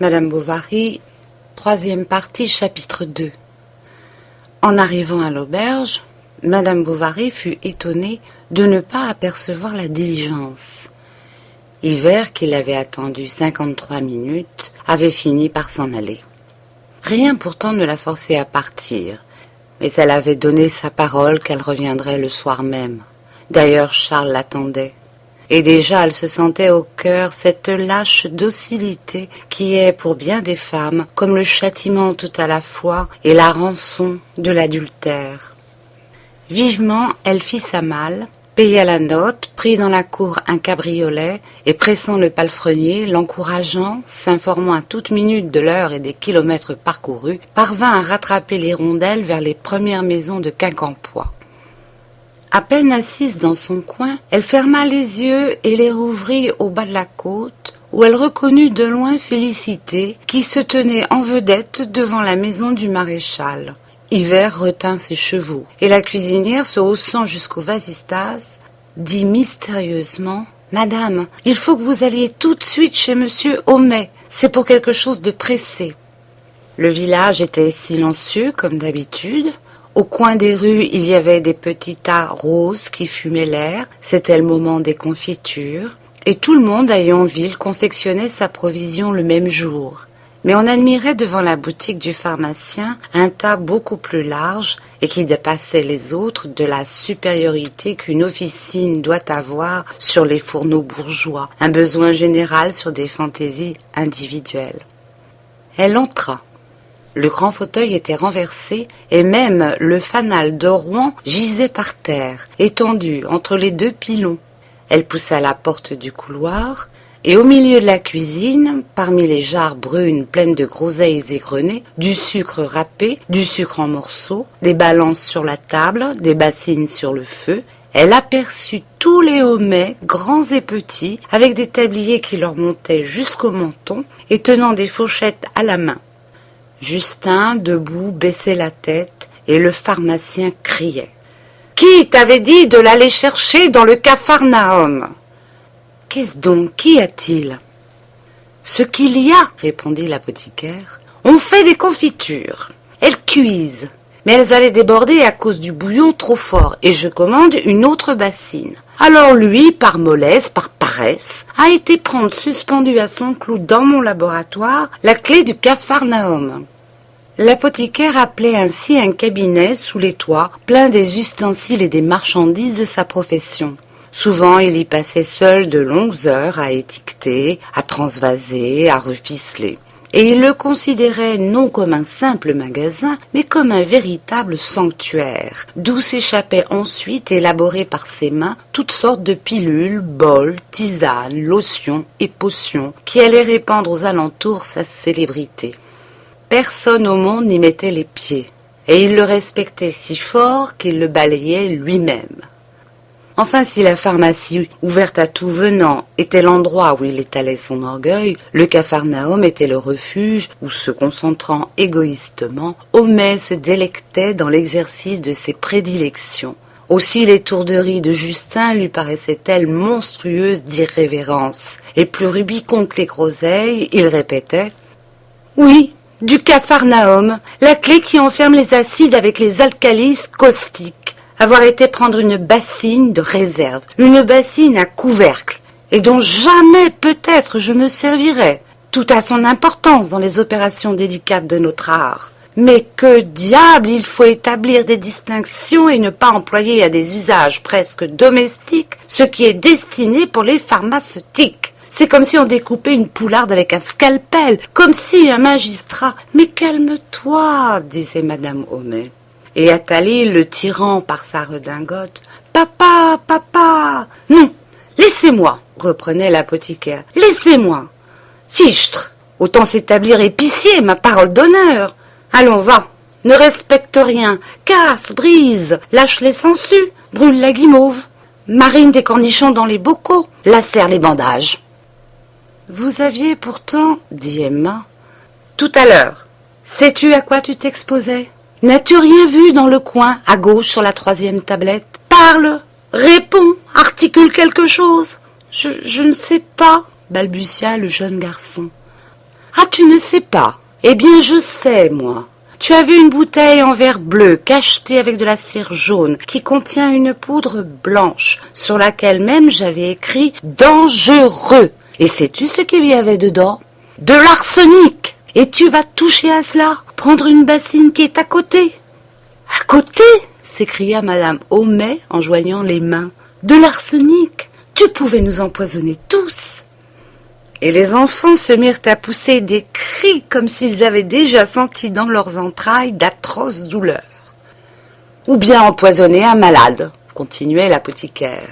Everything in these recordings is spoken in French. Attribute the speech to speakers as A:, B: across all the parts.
A: Madame Bovary, troisième partie, chapitre 2. En arrivant à l'auberge, Madame Bovary fut étonnée de ne pas apercevoir la diligence. Hivert, qui l'avait attendu 53 minutes, avait fini par s'en aller. Rien pourtant ne la forçait à partir, mais elle avait donné sa parole qu'elle reviendrait le soir même. D'ailleurs, Charles l'attendait. Et déjà elle se sentait au cœur cette lâche docilité qui est pour bien des femmes comme le châtiment tout à la fois et la rançon de l'adultère. Vivement elle fit sa malle, paya la note, prit dans la cour un cabriolet et pressant le palefrenier, l'encourageant, s'informant à toute minute de l'heure et des kilomètres parcourus, parvint à rattraper l'hirondelle vers les premières maisons de Quincampoix. À peine assise dans son coin, elle ferma les yeux et les rouvrit au bas de la côte, où elle reconnut de loin Félicité, qui se tenait en vedette devant la maison du maréchal. Hivert retint ses chevaux, et la cuisinière, se haussant jusqu'au vasistas, dit mystérieusement « Madame, il faut que vous alliez tout de suite chez monsieur Homais, c'est pour quelque chose de pressé. » Le village était silencieux comme d'habitude. Au coin des rues, il y avait des petits tas roses qui fumaient l'air, c'était le moment des confitures, et tout le monde à Yonville confectionnait sa provision le même jour. Mais on admirait devant la boutique du pharmacien un tas beaucoup plus large et qui dépassait les autres de la supériorité qu'une officine doit avoir sur les fourneaux bourgeois, un besoin général sur des fantaisies individuelles. Elle entra. Le grand fauteuil était renversé et même le fanal de Rouen gisait par terre, étendu entre les deux pilons. Elle poussa la porte du couloir et au milieu de la cuisine, parmi les jarres brunes pleines de groseilles égrenées, du sucre râpé, du sucre en morceaux, des balances sur la table, des bassines sur le feu, elle aperçut tous les Homais, grands et petits, avec des tabliers qui leur montaient jusqu'au menton et tenant des fourchettes à la main. Justin, debout, baissait la tête, et le pharmacien criait. « Qui t'avait dit de l'aller chercher dans le Capharnaüm ?»« Qu'est-ce donc? Qu'y a-t-il ?»« Ce qu'il y a, répondit l'apothicaire. On fait des confitures. Elles cuisent, mais elles allaient déborder à cause du bouillon trop fort, et je commande une autre bassine. Alors lui, par mollesse, par paresse, a été prendre suspendu à son clou dans mon laboratoire la clé du Capharnaüm. » L'apothicaire appelait ainsi un cabinet sous les toits, plein des ustensiles et des marchandises de sa profession. Souvent, il y passait seul de longues heures à étiqueter, à transvaser, à reficeler. Et il le considérait non comme un simple magasin, mais comme un véritable sanctuaire, d'où s'échappaient ensuite, élaborées par ses mains, toutes sortes de pilules, bols, tisanes, lotions et potions, qui allaient répandre aux alentours sa célébrité. Personne au monde n'y mettait les pieds, et il le respectait si fort qu'il le balayait lui-même. Enfin, si la pharmacie, ouverte à tout venant, était l'endroit où il étalait son orgueil, le Capharnaüm était le refuge où, se concentrant égoïstement, Homais se délectait dans l'exercice de ses prédilections. Aussi l'étourderie de Justin lui paraissait-elle monstrueuse d'irrévérence, et plus rubicond que les groseilles, il répétait « Oui, du Capharnaüm, la clé qui enferme les acides avec les alcalis caustiques. Avoir été prendre une bassine de réserve, une bassine à couvercle, et dont jamais peut-être je me servirai. Tout a son importance dans les opérations délicates de notre art. Mais que diable, il faut établir des distinctions et ne pas employer à des usages presque domestiques ce qui est destiné pour les pharmaceutiques. C'est comme si on découpait une poularde avec un scalpel, comme si un magistrat... « Mais calme-toi, disait madame Homais. Et Athalie, le tirant par sa redingote. « Papa, papa !»« Non, laissez-moi, reprenait l'apothicaire. « Laissez-moi. Fichtre, autant s'établir épicier, ma parole d'honneur. Allons, va, ne respecte rien, casse, brise, lâche les sangsues, brûle la guimauve, marine des cornichons dans les bocaux, lacère les bandages. » Vous aviez pourtant, dit Emma, tout à l'heure, sais-tu à quoi tu t'exposais? N'as-tu rien vu dans le coin, à gauche sur la 3e tablette? Parle, réponds, articule quelque chose. Je ne sais pas, balbutia le jeune garçon. Ah, tu ne sais pas? Eh bien, je sais, moi. Tu as vu une bouteille en verre bleu cachetée avec de la cire jaune qui contient une poudre blanche sur laquelle même j'avais écrit « Dangereux ». Et sais-tu ce qu'il y avait dedans? De l'arsenic. Et tu vas toucher à cela, prendre une bassine qui est à côté. À côté? S'écria madame Homais en joignant les mains. De l'arsenic? Tu pouvais nous empoisonner tous. Et les enfants se mirent à pousser des cris comme s'ils avaient déjà senti dans leurs entrailles d'atroces douleurs. Ou bien empoisonner un malade, continuait l'apothicaire.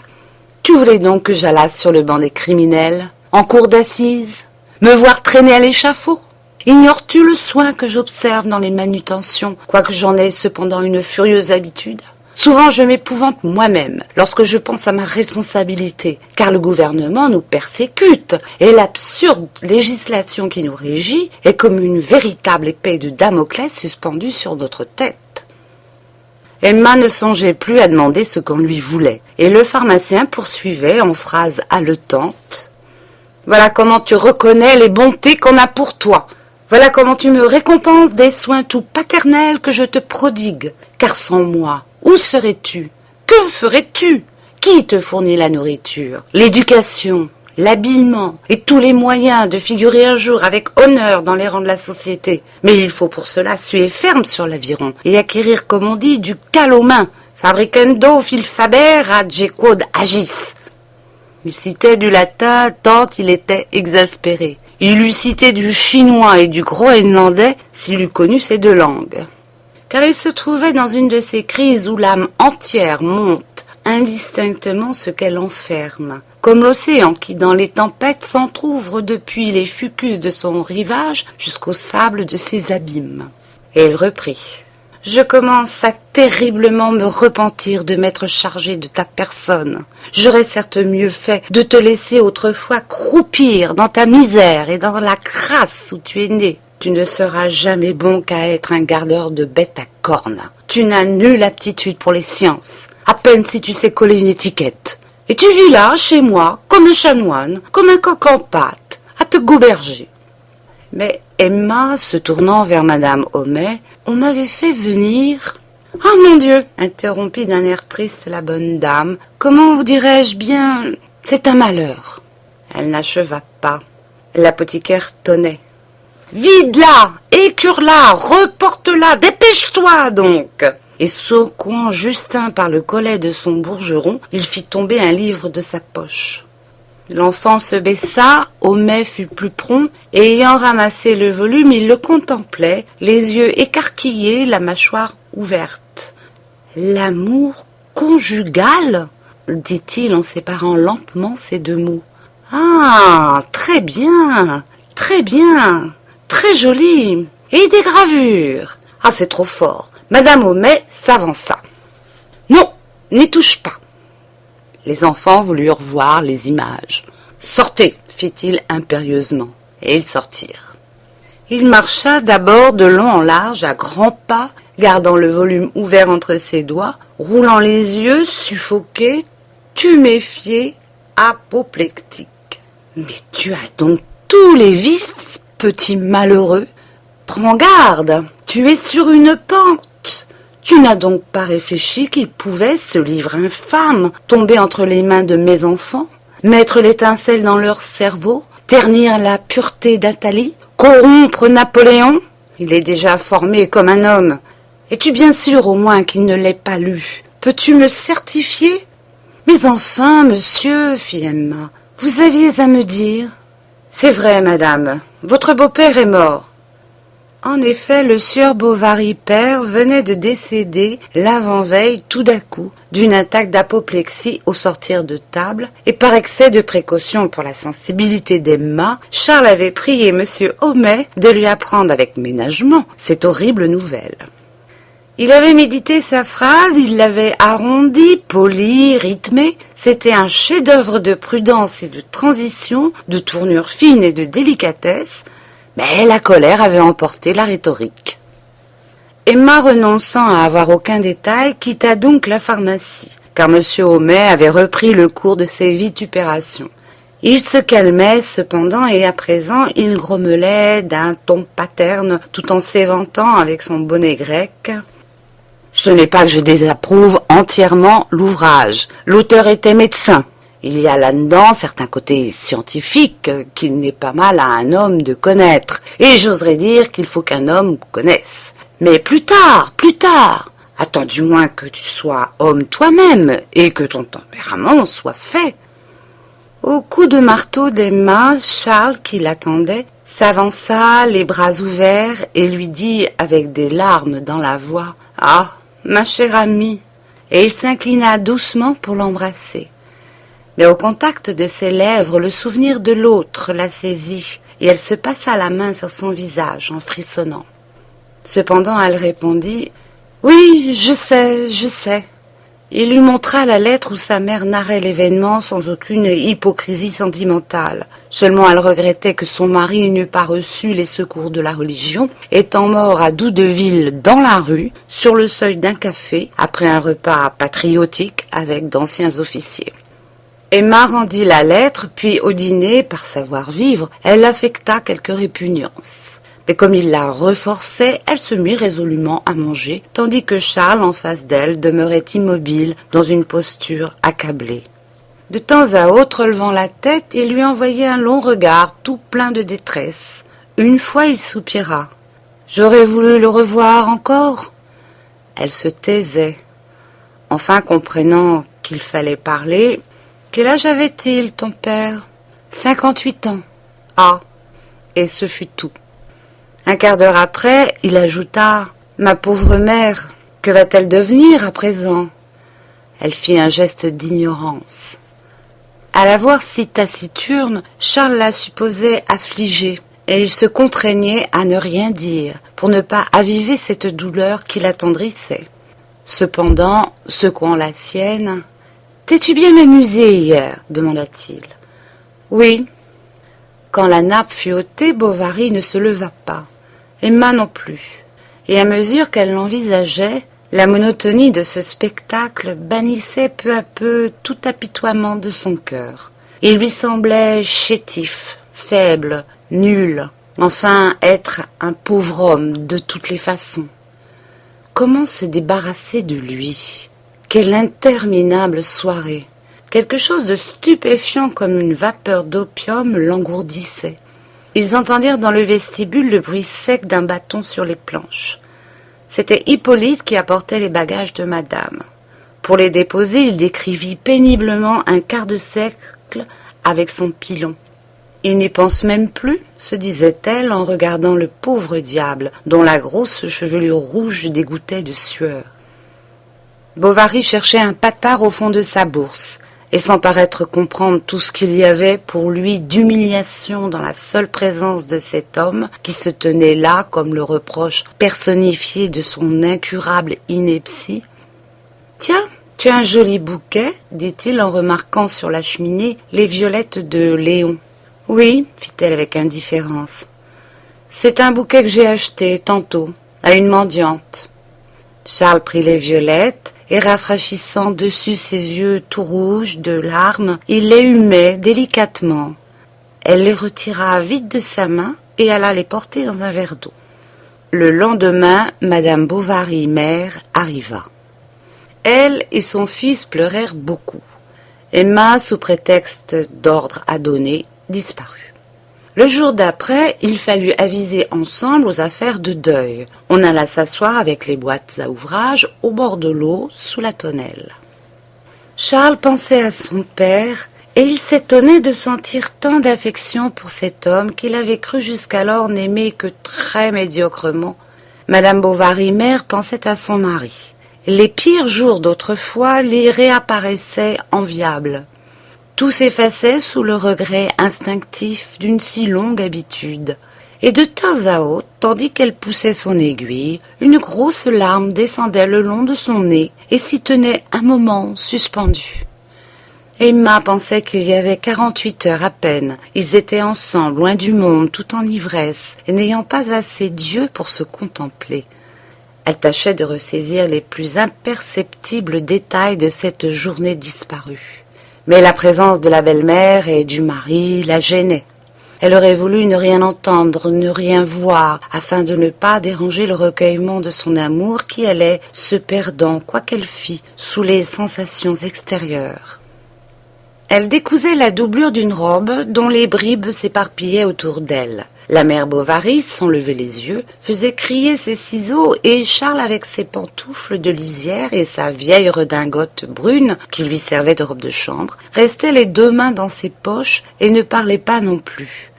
A: Tu voulais donc que j'allasse sur le banc des criminels, en cour d'assises, me voir traîner à l'échafaud? Ignores-tu le soin que j'observe dans les manutentions, quoique j'en ai cependant une furieuse habitude? Souvent je m'épouvante moi-même lorsque je pense à ma responsabilité, car le gouvernement nous persécute et l'absurde législation qui nous régit est comme une véritable épée de Damoclès suspendue sur notre tête. Emma ne songeait plus à demander ce qu'on lui voulait, et le pharmacien poursuivait en phrases haletantes. « Voilà comment tu reconnais les bontés qu'on a pour toi. Voilà comment tu me récompenses des soins tout paternels que je te prodigue, car sans moi, où serais-tu? Que ferais-tu? Qui te fournit la nourriture, l'éducation, l'habillement et tous les moyens de figurer un jour avec honneur dans les rangs de la société? Mais il faut pour cela suer ferme sur l'aviron et acquérir, comme on dit, du cal aux mains. Fabricando fil faber ad quod agis. Il citait du latin tant il était exaspéré. Il eût cité du chinois et du groenlandais s'il eût connu ces deux langues. Car il se trouvait dans une de ces crises où l'âme entière monte indistinctement ce qu'elle enferme, comme l'océan qui dans les tempêtes s'entr'ouvre depuis les fucus de son rivage jusqu'au sable de ses abîmes. Et il reprit. Je commence à terriblement me repentir de m'être chargé de ta personne. J'aurais certes mieux fait de te laisser autrefois croupir dans ta misère et dans la crasse où tu es né. Tu ne seras jamais bon qu'à être un gardeur de bêtes à cornes. Tu n'as nulle aptitude pour les sciences, à peine si tu sais coller une étiquette. Et tu vis là, chez moi, comme un chanoine, comme un coq en pâte, à te goberger. Mais Emma, se tournant vers madame Homais, on m'avait fait venir... « Ah, mon Dieu !» interrompit d'un air triste la bonne dame. « Comment vous dirais-je bien... C'est un malheur. » Elle n'acheva pas. L'apothicaire tonnait. « Vide-la, écure-la, reporte-la, dépêche-toi donc !» Et secouant Justin par le collet de son bourgeron, il fit tomber un livre de sa poche. L'enfant se baissa, Homais fut plus prompt, et ayant ramassé le volume, il le contemplait, les yeux écarquillés, la mâchoire ouverte. « L'amour conjugal ?» dit-il en séparant lentement ces deux mots. « Ah, très bien, très bien, très joli. Et des gravures. Ah, c'est trop fort. » Madame Homais s'avança. « Non, n'y touche pas. » Les enfants voulurent voir les images. « Sortez !» fit-il impérieusement, et ils sortirent. Il marcha d'abord de long en large, à grands pas, gardant le volume ouvert entre ses doigts, roulant les yeux, suffoqué, tuméfié, apoplectique. « Mais tu as donc tous les vices, petit malheureux. Prends garde, tu es sur une pente. Tu n'as donc pas réfléchi qu'il pouvait, ce livre infâme, tomber entre les mains de mes enfants, mettre l'étincelle dans leur cerveau, ternir la pureté d'Athalie, corrompre Napoléon? Il est déjà formé comme un homme. Es-tu bien sûr au moins qu'il ne l'ait pas lu? Peux-tu me certifier? Mais enfin, monsieur, fit Emma, vous aviez à me dire. C'est vrai, madame, votre beau-père est mort. En effet, le sieur Bovary père venait de décéder l'avant-veille tout d'un coup d'une attaque d'apoplexie au sortir de table, et par excès de précaution pour la sensibilité d'Emma, Charles avait prié M. Homais de lui apprendre avec ménagement cette horrible nouvelle. Il avait médité sa phrase, il l'avait arrondie, polie, rythmée. C'était un chef-d'œuvre de prudence et de transition, de tournure fine et de délicatesse, mais la colère avait emporté la rhétorique. Emma, renonçant à avoir aucun détail, quitta donc la pharmacie, car M. Homais avait repris le cours de ses vitupérations. Il se calmait cependant et à présent il grommelait d'un ton paterne tout en s'éventant avec son bonnet grec. « Ce n'est pas que je désapprouve entièrement l'ouvrage. L'auteur était médecin. Il y a là-dedans certains côtés scientifiques qu'il n'est pas mal à un homme de connaître, et j'oserais dire qu'il faut qu'un homme connaisse. Mais plus tard. Attends du moins que tu sois homme toi-même et que ton tempérament soit fait. » Au coup de marteau d'Emma, Charles, qui l'attendait, s'avança les bras ouverts et lui dit avec des larmes dans la voix « Ah, ma chère amie !» Et il s'inclina doucement pour l'embrasser. Mais au contact de ses lèvres, le souvenir de l'autre la saisit et elle se passa la main sur son visage en frissonnant. Cependant, elle répondit « Oui, je sais. » Il lui montra la lettre où sa mère narrait l'événement sans aucune hypocrisie sentimentale. Seulement elle regrettait que son mari n'eût pas reçu les secours de la religion, étant mort à Doudeville dans la rue, sur le seuil d'un café, après un repas patriotique avec d'anciens officiers. Emma rendit la lettre, puis au dîner, par savoir-vivre, elle affecta quelque répugnance. Mais comme il la reforçait, elle se mit résolument à manger, tandis que Charles, en face d'elle, demeurait immobile, dans une posture accablée. De temps à autre, levant la tête, il lui envoyait un long regard, tout plein de détresse. Une fois, il soupira. « J'aurais voulu le revoir encore ?» Elle se taisait. Enfin, comprenant qu'il fallait parler, « Quel âge avait-il, ton père ?»« 58 ans. »« Ah !» Et ce fut tout. Un quart d'heure après, il ajouta « Ma pauvre mère, que va-t-elle devenir à présent ?» Elle fit un geste d'ignorance. À la voir si taciturne, Charles la supposait affligée, et il se contraignait à ne rien dire, pour ne pas aviver cette douleur qui l'attendrissait. Cependant, secouant la sienne, « T'es-tu bien amusée hier ?» demanda-t-il. « Oui. » Quand la nappe fut ôtée, Bovary ne se leva pas. Emma non plus. Et à mesure qu'elle l'envisageait, la monotonie de ce spectacle bannissait peu à peu tout apitoiement de son cœur. Il lui semblait chétif, faible, nul, enfin être un pauvre homme de toutes les façons. Comment se débarrasser de lui? Quelle interminable soirée! Quelque chose de stupéfiant comme une vapeur d'opium l'engourdissait. Ils entendirent dans le vestibule le bruit sec d'un bâton sur les planches. C'était Hippolyte qui apportait les bagages de madame. Pour les déposer, il décrivit péniblement un quart de cercle avec son pilon. « Il n'y pense même plus » se disait-elle en regardant le pauvre diable, dont la grosse chevelure rouge dégouttait de sueur. Bovary cherchait un patard au fond de sa bourse, et sans paraître comprendre tout ce qu'il y avait pour lui d'humiliation dans la seule présence de cet homme qui se tenait là comme le reproche personnifié de son incurable ineptie. « Tiens, tu as un joli bouquet, dit-il en remarquant sur la cheminée les violettes de Léon. « Oui, fit-elle avec indifférence. C'est un bouquet que j'ai acheté tantôt, à une mendiante. » Charles prit les violettes, et rafraîchissant dessus ses yeux tout rouges de larmes, il les humait délicatement. Elle les retira vite de sa main et alla les porter dans un verre d'eau. Le lendemain, Madame Bovary mère arriva. Elle et son fils pleurèrent beaucoup. Emma, sous prétexte d'ordre à donner, disparut. Le jour d'après, il fallut aviser ensemble aux affaires de deuil. On alla s'asseoir avec les boîtes à ouvrage au bord de l'eau, sous la tonnelle. Charles pensait à son père, et il s'étonnait de sentir tant d'affection pour cet homme qu'il avait cru jusqu'alors n'aimer que très médiocrement. Madame Bovary mère pensait à son mari. Les pires jours d'autrefois lui réapparaissaient enviables. Tout s'effaçait sous le regret instinctif d'une si longue habitude. Et de temps à autre, tandis qu'elle poussait son aiguille, une grosse larme descendait le long de son nez et s'y tenait un moment suspendue. Emma pensait qu'il y avait 48 heures à peine. Ils étaient ensemble, loin du monde, tout en ivresse, et n'ayant pas assez Dieu pour se contempler. Elle tâchait de ressaisir les plus imperceptibles détails de cette journée disparue. Mais la présence de la belle-mère et du mari la gênait. Elle aurait voulu ne rien entendre, ne rien voir, afin de ne pas déranger le recueillement de son amour qui allait se perdant, quoi qu'elle fît, sous les sensations extérieures. Elle décousait la doublure d'une robe dont les bribes s'éparpillaient autour d'elle. La mère Bovary, sans lever les yeux, faisait crier ses ciseaux et Charles, avec ses pantoufles de lisière et sa vieille redingote brune qui lui servait de robe de chambre, restait les deux mains dans ses poches et ne parlait pas non plus.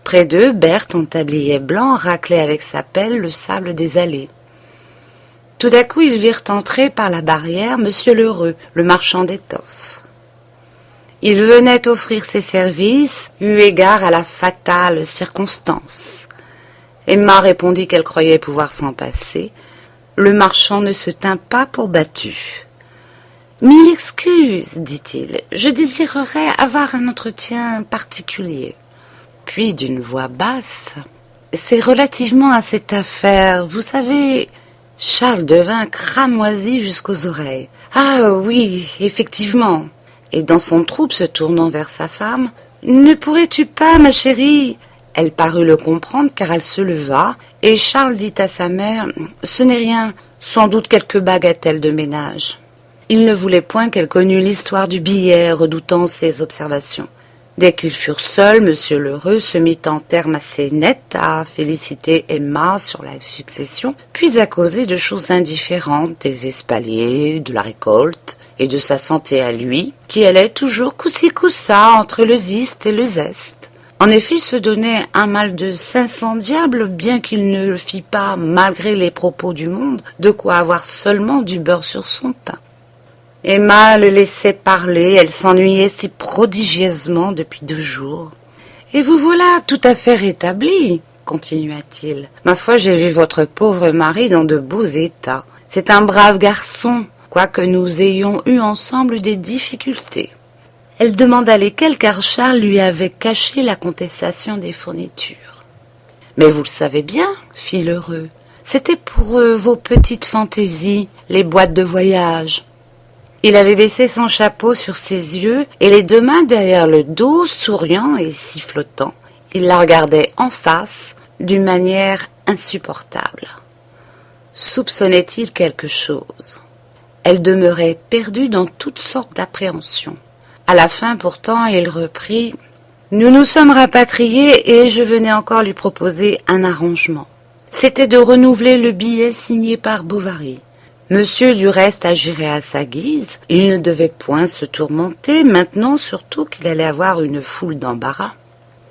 A: Près d'eux, Berthe, en tablier blanc, raclait avec sa pelle le sable des allées. Tout à coup, ils virent entrer par la barrière Monsieur Lheureux, le marchand d'étoffes. Il venait offrir ses services, eu égard à la fatale circonstance. Emma répondit qu'elle croyait pouvoir s'en passer. Le marchand ne se tint pas pour battu. « Mille excuses, dit-il, je désirerais avoir un entretien particulier. » Puis d'une voix basse, « C'est relativement à cette affaire, vous savez... » Charles devint cramoisi jusqu'aux oreilles. « Ah oui, effectivement. » Et dans son troupe, se tournant vers sa femme, « Ne pourrais-tu pas, ma chérie ?» Elle parut le comprendre car elle se leva, et Charles dit à sa mère, « Ce n'est rien, sans doute quelque bagatelle de ménage. » Il ne voulait point qu'elle connût l'histoire du billet, redoutant ses observations. Dès qu'ils furent seuls, Monsieur Lheureux se mit en termes assez nets à féliciter Emma sur la succession, puis à causer de choses indifférentes, des espaliers, de la récolte et de sa santé à lui, qui allait toujours coup-ci coup-ça entre le ziste et le zeste. En effet, il se donnait un mal de 500 diables, bien qu'il ne le fît pas, malgré les propos du monde, de quoi avoir seulement du beurre sur son pain. Emma le laissait parler, elle s'ennuyait si prodigieusement depuis 2 jours. « Et vous voilà tout à fait rétabli, continua-t-il. « Ma foi, j'ai vu votre pauvre mari dans de beaux états. C'est un brave garçon, quoique nous ayons eu ensemble des difficultés. » Elle demanda lesquelles, car Charles lui avait caché la contestation des fournitures. « Mais vous le savez bien, fit Lheureux, c'était pour vos petites fantaisies, les boîtes de voyage. » Il avait baissé son chapeau sur ses yeux et les 2 mains derrière le dos, souriant et sifflotant. Il la regardait en face d'une manière insupportable. Soupçonnait-il quelque chose? Elle demeurait perdue dans toutes sortes d'appréhensions. À la fin, pourtant, il reprit « Nous nous sommes rapatriés et je venais encore lui proposer un arrangement. C'était de renouveler le billet signé par Bovary. Monsieur, du reste, agirait à sa guise. Il ne devait point se tourmenter, maintenant surtout qu'il allait avoir une foule d'embarras.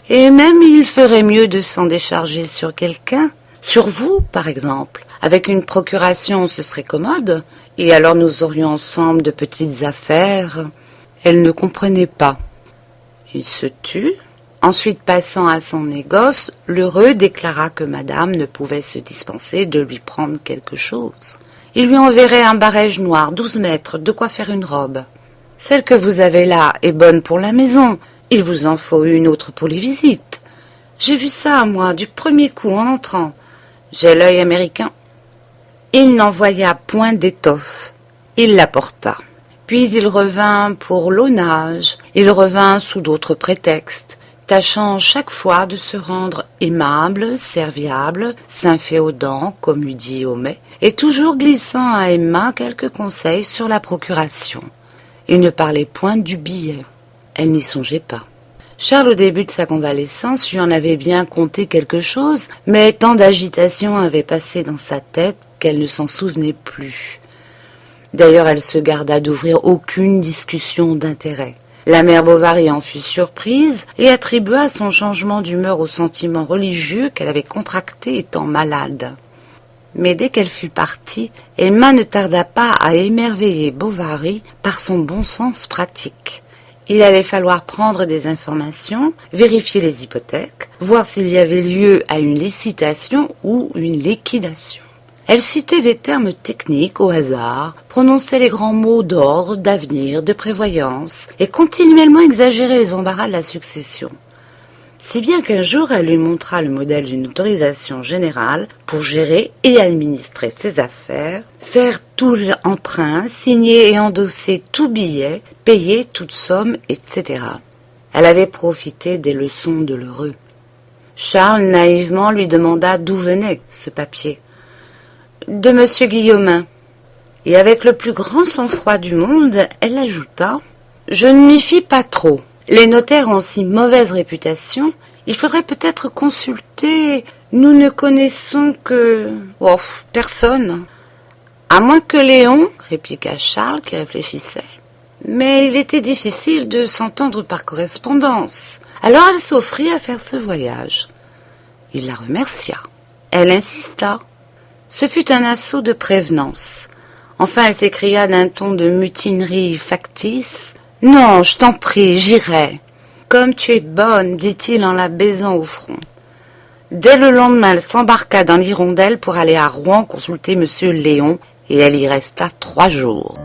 A: Et même il ferait mieux de s'en décharger sur quelqu'un, sur vous, par exemple. Avec une procuration, ce serait commode, et alors nous aurions ensemble de petites affaires. » Elle ne comprenait pas. Il se tut. Ensuite, passant à son négoce, Lheureux déclara que madame ne pouvait se dispenser de lui prendre quelque chose. Il lui enverrait un barège noir, 12 mètres, de quoi faire une robe. Celle que vous avez là est bonne pour la maison. Il vous en faut une autre pour les visites. J'ai vu ça, moi, du premier coup, en entrant. J'ai l'œil américain. Il n'envoya point d'étoffe. Il la porta. Puis il revint pour l'aunage. Il revint sous d'autres prétextes, tâchant chaque fois de se rendre aimable, serviable, symphéodant, comme eût dit Homais, et toujours glissant à Emma quelques conseils sur la procuration. Il ne parlait point du billet. Elle n'y songeait pas. Charles, au début de sa convalescence, lui en avait bien conté quelque chose, mais tant d'agitation avait passé dans sa tête qu'elle ne s'en souvenait plus. D'ailleurs, elle se garda d'ouvrir aucune discussion d'intérêt. La mère Bovary en fut surprise et attribua son changement d'humeur au sentiment religieux qu'elle avait contracté étant malade. Mais dès qu'elle fut partie, Emma ne tarda pas à émerveiller Bovary par son bon sens pratique. Il allait falloir prendre des informations, vérifier les hypothèques, voir s'il y avait lieu à une licitation ou une liquidation. Elle citait des termes techniques au hasard, prononçait les grands mots d'ordre, d'avenir, de prévoyance, et continuellement exagérait les embarras de la succession. si bien qu'un jour elle lui montra le modèle d'une autorisation générale pour gérer et administrer ses affaires, faire tout emprunt, signer et endosser tout billet, payer toute somme, etc. Elle avait profité des leçons de l'heureux. Charles naïvement lui demanda d'où venait ce papier. « De monsieur Guillaumin. » Et avec le plus grand sang-froid du monde, elle ajouta « Je ne m'y fie pas trop. Les notaires ont si mauvaise réputation, il faudrait peut-être consulter. Nous ne connaissons que... Oh, personne. »« À moins que Léon, » répliqua Charles qui réfléchissait. Mais il était difficile de s'entendre par correspondance. Alors elle s'offrit à faire ce voyage. Il la remercia. Elle insista. Ce fut un assaut de prévenance. Enfin elle s'écria d'un ton de mutinerie factice. « Non, je t'en prie, j'irai. »« Comme tu es bonne, dit-il en la baisant au front. » Dès le lendemain, elle s'embarqua dans l'hirondelle pour aller à Rouen consulter monsieur Léon, et elle y resta 3 jours.